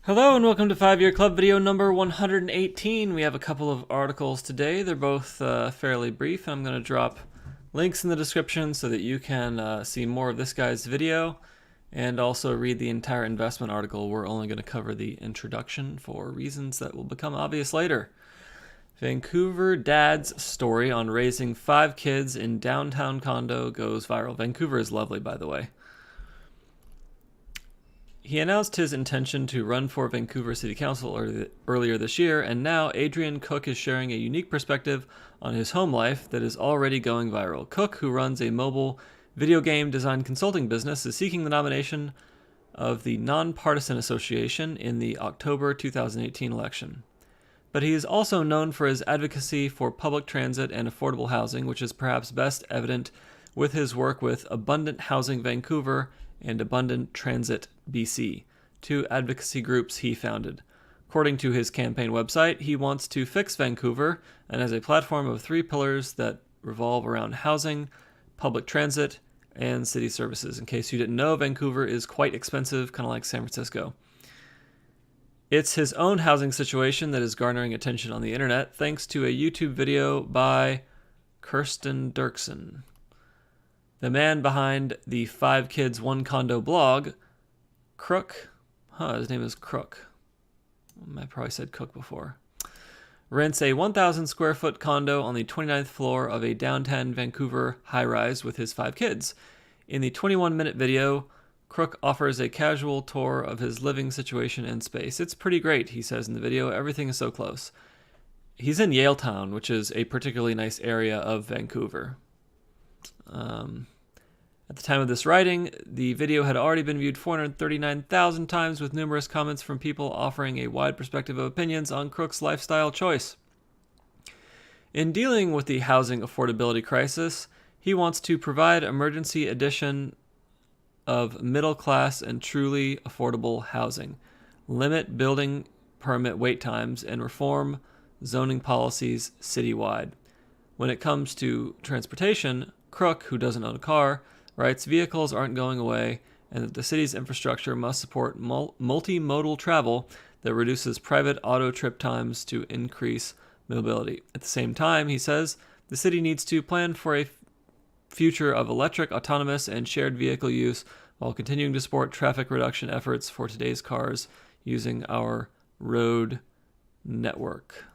Hello and welcome to 5 Year Club video number 118. We have a couple of articles today. They're both fairly brief, and I'm going to drop links in the description so that you can see more of this guy's video and also read the entire investment article. We're only going to cover the introduction for reasons that will become obvious later. Vancouver dad's story on raising 5 kids in downtown condo goes viral. Vancouver is lovely, by the way. He announced his intention to run for Vancouver City Council earlier this year, and now Adrian Cook is sharing a unique perspective on his home life that is already going viral. Cook, who runs a mobile video game design consulting business, is seeking the nomination of the Nonpartisan Association in the October 2018 election. But he is also known for his advocacy for public transit and affordable housing, which is perhaps best evident with his work with Abundant Housing Vancouver and Abundant Transit BC, 2 advocacy groups he founded. According to his campaign website, he wants to fix Vancouver and has a platform of 3 pillars that revolve around housing, public transit, and city services. In case you didn't know, Vancouver is quite expensive, kind of like San Francisco. It's his own housing situation that is garnering attention on the internet thanks to a YouTube video by Kirsten Dirksen, the man behind the 5 Kids 1 Condo blog. Crook, his name is Crook. I probably said Cook before. Rents a 1,000 square foot condo on the 29th floor of a downtown Vancouver high-rise with his 5 kids. In the 21-minute video, Crook offers a casual tour of his living situation and space. It's pretty great, he says in the video. Everything is so close. He's in Yaletown, which is a particularly nice area of Vancouver. At the time of this writing, the video had already been viewed 439,000 times, with numerous comments from people offering a wide perspective of opinions on Crook's lifestyle choice. In dealing with the housing affordability crisis, he wants to provide emergency addition of middle-class and truly affordable housing, limit building permit wait times, and reform zoning policies citywide. When it comes to transportation, Crook, who doesn't own a car, writes vehicles aren't going away and that the city's infrastructure must support multimodal travel that reduces private auto trip times to increase mobility. At the same time, he says, the city needs to plan for a future of electric, autonomous, and shared vehicle use while continuing to support traffic reduction efforts for today's cars using our road network.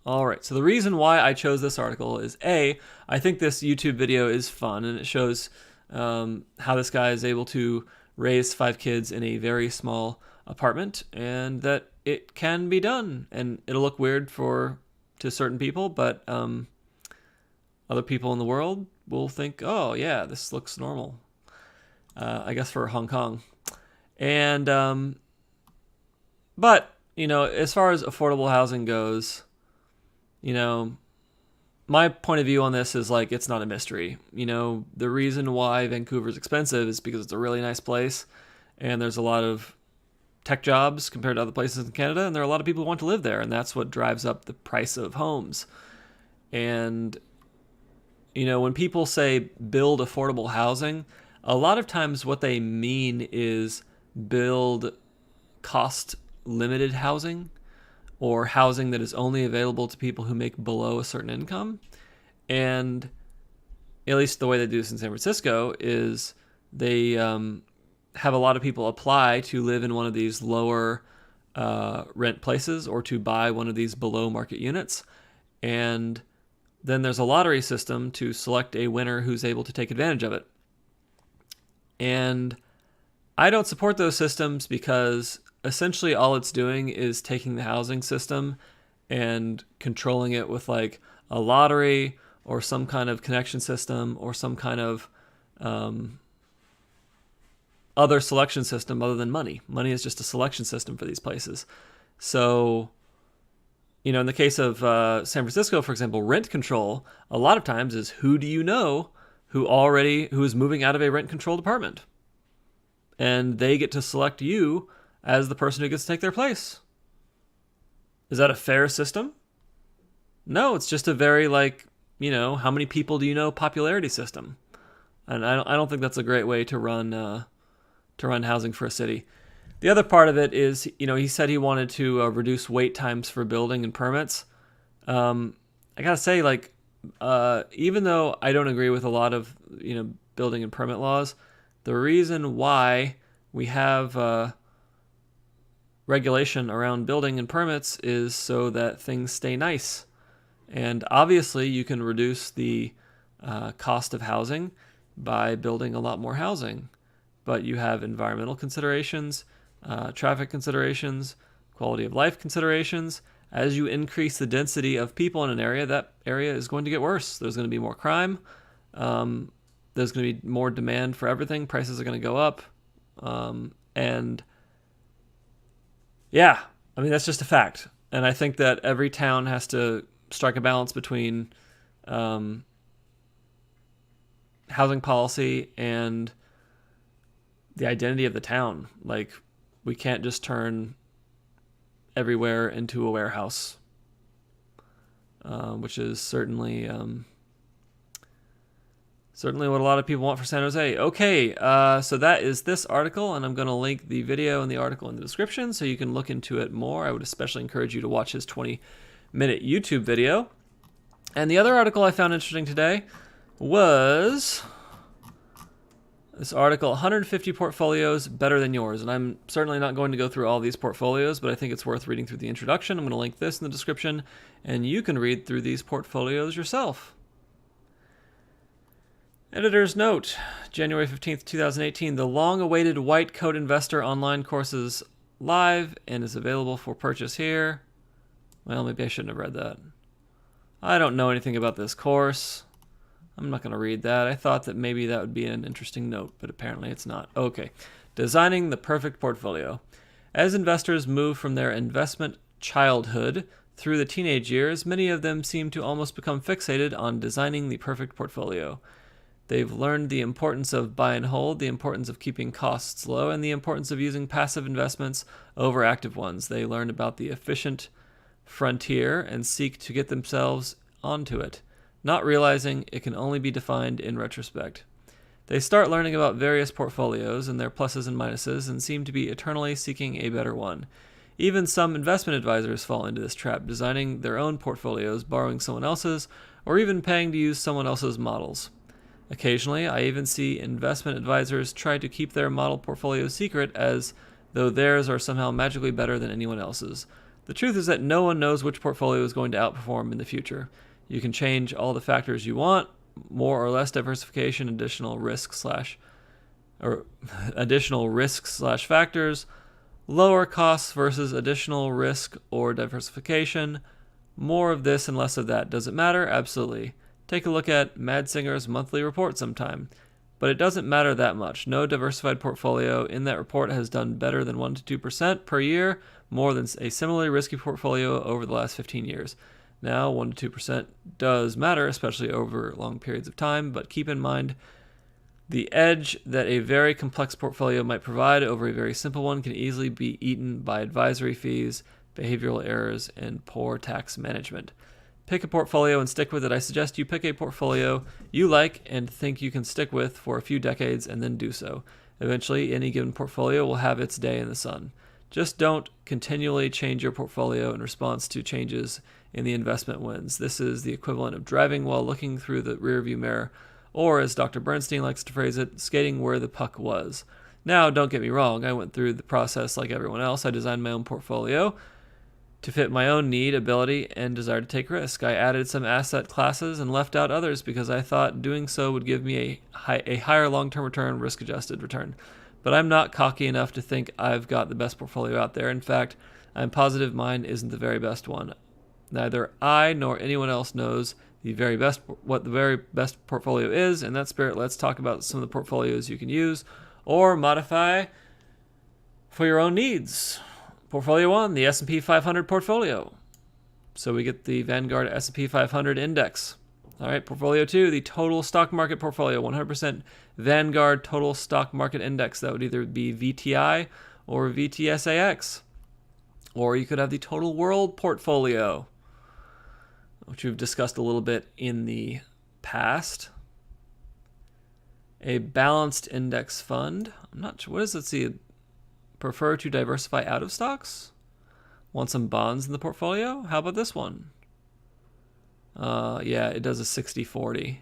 All right, so the reason why I chose this article is A, I think this YouTube video is fun and it shows how this guy is able to raise 5 kids in a very small apartment, and that it can be done. And it'll look weird to certain people, but other people in the world will think, oh yeah, this looks normal. I guess for Hong Kong. And but as far as affordable housing goes, my point of view on this is like, it's not a mystery. The reason why Vancouver is expensive is because it's a really nice place and there's a lot of tech jobs compared to other places in Canada, and there are a lot of people who want to live there, and that's what drives up the price of homes. And when people say build affordable housing, a lot of times what they mean is build cost limited housing, or housing that is only available to people who make below a certain income. And at least the way they do this in San Francisco is they have a lot of people apply to live in one of these lower rent places or to buy one of these below market units. And then there's a lottery system to select a winner who's able to take advantage of it. And I don't support those systems because essentially all it's doing is taking the housing system and controlling it with like a lottery or some kind of connection system or some kind of other selection system other than money. Money is just a selection system for these places. So, in the case of San Francisco, for example, rent control, a lot of times is who do you know who is moving out of a rent-controlled apartment. And they get to select you as the person who gets to take their place. Is that a fair system? No, it's just a very how many people do you know popularity system. And I don't think that's a great way to run housing for a city. The other part of it is, he said he wanted to reduce wait times for building and permits. I gotta say, even though I don't agree with a lot of, building and permit laws, the reason why we have regulation around building and permits is so that things stay nice. And obviously, you can reduce the cost of housing by building a lot more housing. But you have environmental considerations, traffic considerations, quality of life considerations. As you increase the density of people in an area, that area is going to get worse. There's going to be more crime. There's going to be more demand for everything. Prices are going to go up. And yeah, I mean, that's just a fact. And I think that every town has to strike a balance between housing policy and the identity of the town. Like, we can't just turn everywhere into a warehouse, which is certainly what a lot of people want for San Jose. Okay, so that is this article, and I'm going to link the video and the article in the description so you can look into it more. I would especially encourage you to watch his 20-minute YouTube video. And the other article I found interesting today was this article, 150 portfolios better than yours. And I'm certainly not going to go through all these portfolios, but I think it's worth reading through the introduction. I'm going to link this in the description, and you can read through these portfolios yourself. Editor's note, January 15th, 2018, the long-awaited White Coat Investor online course is live and is available for purchase here. Well, maybe I shouldn't have read that. I don't know anything about this course. I'm not going to read that. I thought that maybe that would be an interesting note, but apparently it's not. Okay. Designing the perfect portfolio. As investors move from their investment childhood through the teenage years, many of them seem to almost become fixated on designing the perfect portfolio. They've learned the importance of buy and hold, the importance of keeping costs low, and the importance of using passive investments over active ones. They learn about the efficient frontier and seek to get themselves onto it, not realizing it can only be defined in retrospect. They start learning about various portfolios and their pluses and minuses and seem to be eternally seeking a better one. Even some investment advisors fall into this trap, designing their own portfolios, borrowing someone else's, or even paying to use someone else's models. Occasionally, I even see investment advisors try to keep their model portfolios secret as though theirs are somehow magically better than anyone else's. The truth is that no one knows which portfolio is going to outperform in the future. You can change all the factors you want, more or less diversification, additional risk slash factors, lower costs versus additional risk or diversification, more of this and less of that. Does it matter? Absolutely. Take a look at Madsinger's monthly report sometime. But it doesn't matter that much. No diversified portfolio in that report has done better than 1 to 2% per year, more than a similarly risky portfolio over the last 15 years. Now, 1 to 2% does matter, especially over long periods of time, but keep in mind the edge that a very complex portfolio might provide over a very simple one can easily be eaten by advisory fees, behavioral errors, and poor tax management. Pick a portfolio and stick with it. I suggest you pick a portfolio you like and think you can stick with for a few decades and then do so. Eventually, any given portfolio will have its day in the sun. Just don't continually change your portfolio in response to changes in the investment winds. This is the equivalent of driving while looking through the rearview mirror, or as Dr. Bernstein likes to phrase it, skating where the puck was. Now, don't get me wrong. I went through the process like everyone else. I designed my own portfolio to fit my own need, ability, and desire to take risk. I added some asset classes and left out others because I thought doing so would give me a higher long-term return, risk-adjusted return. But I'm not cocky enough to think I've got the best portfolio out there. In fact, I'm positive mine isn't the very best one. Neither I nor anyone else knows what the very best portfolio is. In that spirit, let's talk about some of the portfolios you can use or modify for your own needs. Portfolio 1, the S&P 500 portfolio. So we get the Vanguard S&P 500 index. All right, portfolio 2, the total stock market portfolio, 100% Vanguard total stock market index. That would either be VTI or VTSAX. Or you could have the total world portfolio, which we've discussed a little bit in the past. A balanced index fund. I'm not sure. Let's see. Prefer to diversify out of stocks? Want some bonds in the portfolio? How about this one? Yeah, it does a 60-40.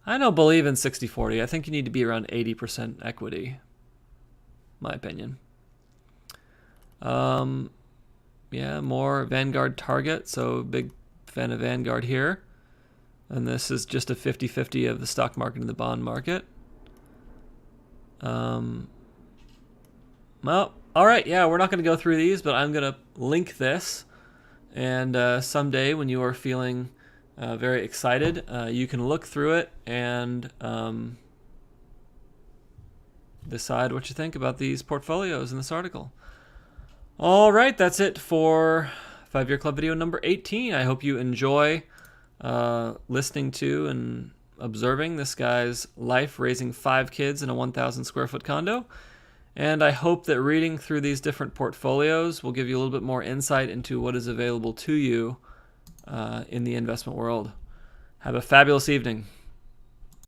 I don't believe in 60-40. I think you need to be around 80% equity. My opinion. Yeah, more Vanguard Target. So big fan of Vanguard here. And this is just a 50-50 of the stock market and the bond market. Well, all right. Yeah, we're not going to go through these, but I'm going to link this. And someday when you are feeling very excited, you can look through it and decide what you think about these portfolios in this article. All right, that's it for 5-Year Club video number 18. I hope you enjoy listening to and observing this guy's life raising 5 kids in a 1,000 square foot condo. And I hope that reading through these different portfolios will give you a little bit more insight into what is available to you in the investment world. Have a fabulous evening.